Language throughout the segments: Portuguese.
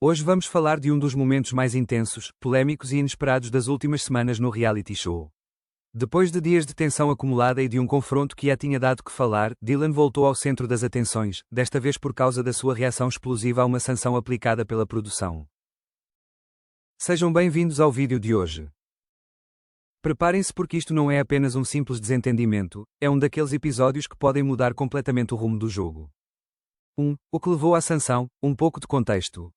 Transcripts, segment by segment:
Hoje vamos falar de um dos momentos mais intensos, polêmicos e inesperados das últimas semanas no reality show. Depois de dias de tensão acumulada e de um confronto que já tinha dado que falar, Dylan voltou ao centro das atenções, desta vez por causa da sua reação explosiva a uma sanção aplicada pela produção. Sejam bem-vindos ao vídeo de hoje. Preparem-se porque isto não é apenas um simples desentendimento, é um daqueles episódios que podem mudar completamente o rumo do jogo. 1. O que levou à sanção, um pouco de contexto.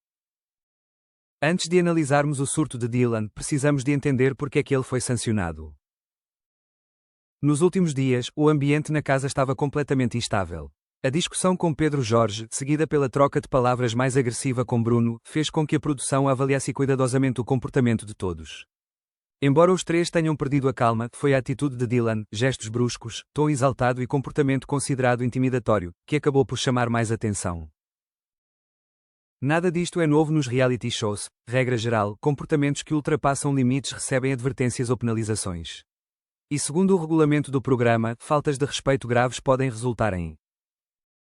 Antes de analisarmos o surto de Dylan, precisamos de entender porque é que ele foi sancionado. Nos últimos dias, o ambiente na casa estava completamente instável. A discussão com Pedro Jorge, seguida pela troca de palavras mais agressiva com Bruno, fez com que a produção avaliasse cuidadosamente o comportamento de todos. Embora os três tenham perdido a calma, foi a atitude de Dylan, gestos bruscos, tom exaltado e comportamento considerado intimidatório, que acabou por chamar mais atenção. Nada disto é novo nos reality shows. Regra geral, comportamentos que ultrapassam limites recebem advertências ou penalizações. E segundo o regulamento do programa, faltas de respeito graves podem resultar em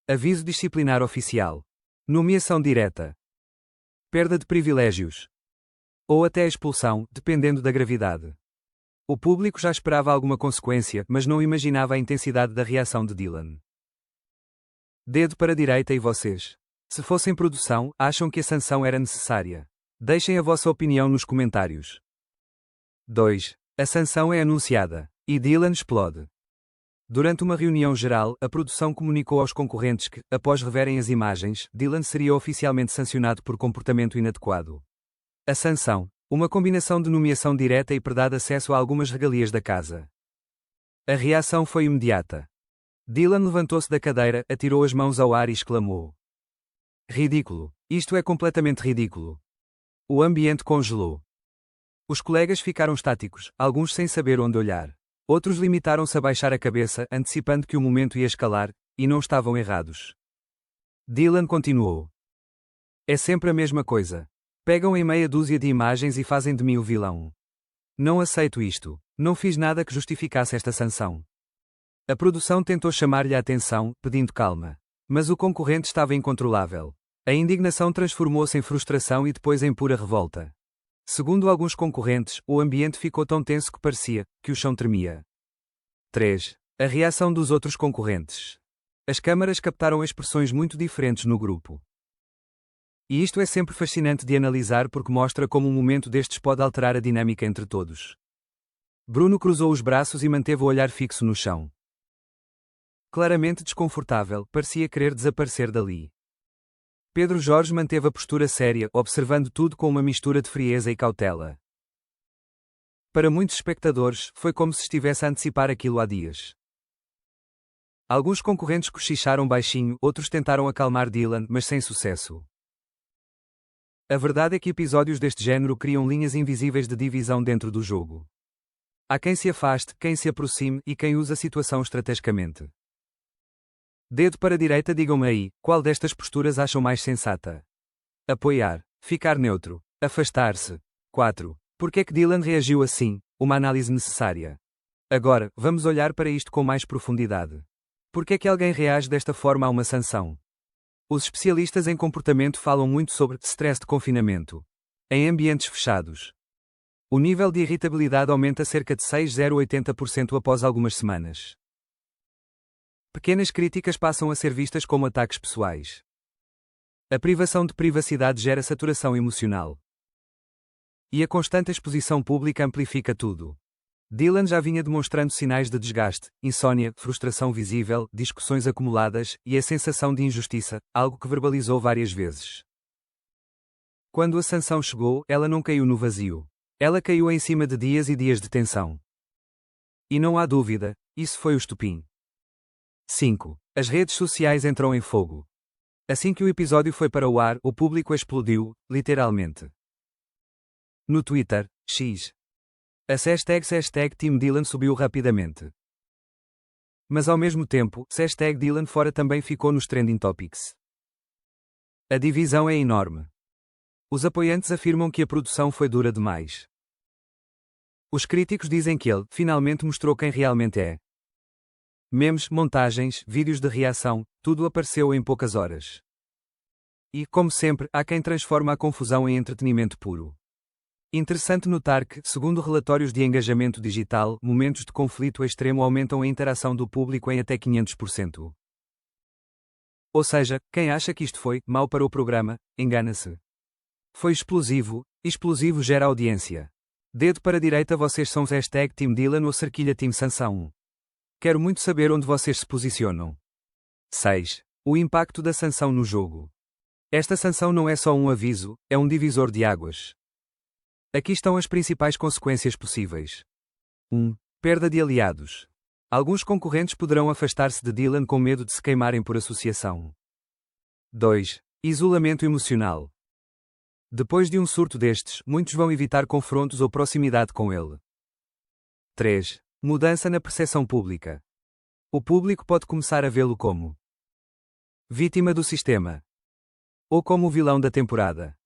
aviso disciplinar oficial, nomeação direta, perda de privilégios, ou até expulsão, dependendo da gravidade. O público já esperava alguma consequência, mas não imaginava a intensidade da reação de Dylan. Dedo para a direita e vocês? Se fossem produção, acham que a sanção era necessária? Deixem a vossa opinião nos comentários. 2. A sanção é anunciada. E Dylan explode. Durante uma reunião geral, a produção comunicou aos concorrentes que, após reverem as imagens, Dylan seria oficialmente sancionado por comportamento inadequado. A sanção, uma combinação de nomeação direta e perda de acesso a algumas regalias da casa. A reação foi imediata. Dylan levantou-se da cadeira, atirou as mãos ao ar e exclamou: ridículo! Isto é completamente ridículo! O ambiente congelou. Os colegas ficaram estáticos, alguns sem saber onde olhar. Outros limitaram-se a baixar a cabeça, antecipando que o momento ia escalar, e não estavam errados. Dylan continuou: é sempre a mesma coisa. Pegam em meia dúzia de imagens e fazem de mim o vilão. Não aceito isto. Não fiz nada que justificasse esta sanção. A produção tentou chamar-lhe a atenção, pedindo calma. Mas o concorrente estava incontrolável. A indignação transformou-se em frustração e depois em pura revolta. Segundo alguns concorrentes, o ambiente ficou tão tenso que parecia que o chão tremia. 3. A reação dos outros concorrentes. As câmaras captaram expressões muito diferentes no grupo. E isto é sempre fascinante de analisar porque mostra como um momento destes pode alterar a dinâmica entre todos. Bruno cruzou os braços e manteve o olhar fixo no chão. Claramente desconfortável, parecia querer desaparecer dali. Pedro Jorge manteve a postura séria, observando tudo com uma mistura de frieza e cautela. Para muitos espectadores, foi como se estivesse a antecipar aquilo há dias. Alguns concorrentes cochicharam baixinho, outros tentaram acalmar Dylan, mas sem sucesso. A verdade é que episódios deste género criam linhas invisíveis de divisão dentro do jogo. Há quem se afaste, quem se aproxime e quem usa a situação estrategicamente. Dedo para a direita, digam-me aí, qual destas posturas acham mais sensata? Apoiar, ficar neutro, afastar-se. 4. Por que é que Dylan reagiu assim? Uma análise necessária. Agora, vamos olhar para isto com mais profundidade. Por que é que alguém reage desta forma a uma sanção? Os especialistas em comportamento falam muito sobre stress de confinamento. Em ambientes fechados, o nível de irritabilidade aumenta cerca de 6,080% após algumas semanas. Pequenas críticas passam a ser vistas como ataques pessoais. A privação de privacidade gera saturação emocional. E a constante exposição pública amplifica tudo. Dylan já vinha demonstrando sinais de desgaste, insônia, frustração visível, discussões acumuladas e a sensação de injustiça, algo que verbalizou várias vezes. Quando a sanção chegou, ela não caiu no vazio. Ela caiu em cima de dias e dias de tensão. E não há dúvida, isso foi o estopim. 5. As redes sociais entram em fogo. Assim que o episódio foi para o ar, o público explodiu, literalmente. No Twitter, X. As #hashtag Team Dylan subiu rapidamente. Mas ao mesmo tempo, #Dylan fora também ficou nos trending topics. A divisão é enorme. Os apoiantes afirmam que a produção foi dura demais. Os críticos dizem que ele, finalmente mostrou quem realmente é. Memes, montagens, vídeos de reação, tudo apareceu em poucas horas. E, como sempre, há quem transforma a confusão em entretenimento puro. Interessante notar que, segundo relatórios de engajamento digital, momentos de conflito extremo aumentam a interação do público em até 500%. Ou seja, quem acha que isto foi mau para o programa, engana-se. Foi explosivo, explosivo gera audiência. Dedo para a direita, vocês são #Team Dylan ou cerquilha Team Sansão. Quero muito saber onde vocês se posicionam. 6. O impacto da sanção no jogo. Esta sanção não é só um aviso, é um divisor de águas. Aqui estão as principais consequências possíveis. 1. Perda de aliados. Alguns concorrentes poderão afastar-se de Dylan com medo de se queimarem por associação. 2. Isolamento emocional. Depois de um surto destes, muitos vão evitar confrontos ou proximidade com ele. 3. Mudança na percepção pública. O público pode começar a vê-lo como vítima do sistema ou como o vilão da temporada.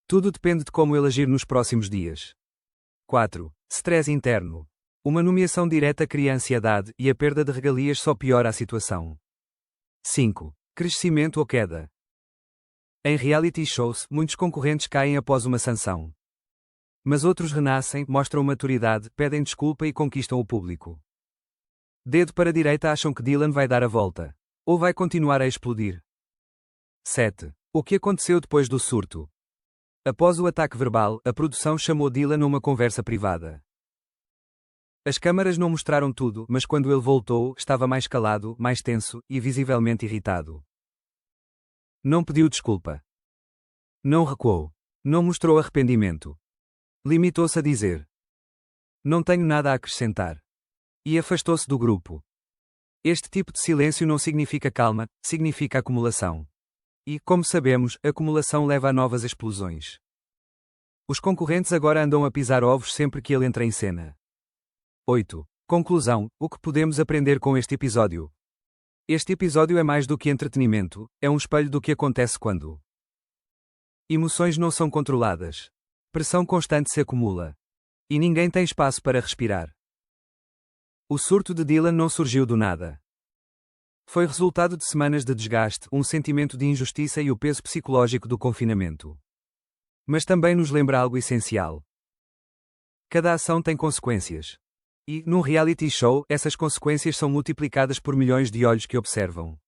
Tudo depende de como ele agir nos próximos dias. 4. Stress interno. Uma nomeação direta cria ansiedade e a perda de regalias só piora a situação. 5. Crescimento ou queda. Em reality shows, muitos concorrentes caem após uma sanção. Mas outros renascem, mostram maturidade, pedem desculpa e conquistam o público. Dedo para a direita, acham que Dylan vai dar a volta. Ou vai continuar a explodir. 7. O que aconteceu depois do surto? Após o ataque verbal, a produção chamou Dylan a uma conversa privada. As câmaras não mostraram tudo, mas quando ele voltou, estava mais calado, mais tenso e visivelmente irritado. Não pediu desculpa. Não recuou. Não mostrou arrependimento. Limitou-se a dizer: "Não tenho nada a acrescentar." E afastou-se do grupo. Este tipo de silêncio não significa calma, significa acumulação. E, como sabemos, acumulação leva a novas explosões. Os concorrentes agora andam a pisar ovos sempre que ele entra em cena. 8. Conclusão: o que podemos aprender com este episódio? Este episódio é mais do que entretenimento, é um espelho do que acontece quando emoções não são controladas. Pressão constante se acumula. E ninguém tem espaço para respirar. O surto de Dylan não surgiu do nada. Foi resultado de semanas de desgaste, um sentimento de injustiça e o peso psicológico do confinamento. Mas também nos lembra algo essencial. Cada ação tem consequências. E, num reality show, essas consequências são multiplicadas por milhões de olhos que observam.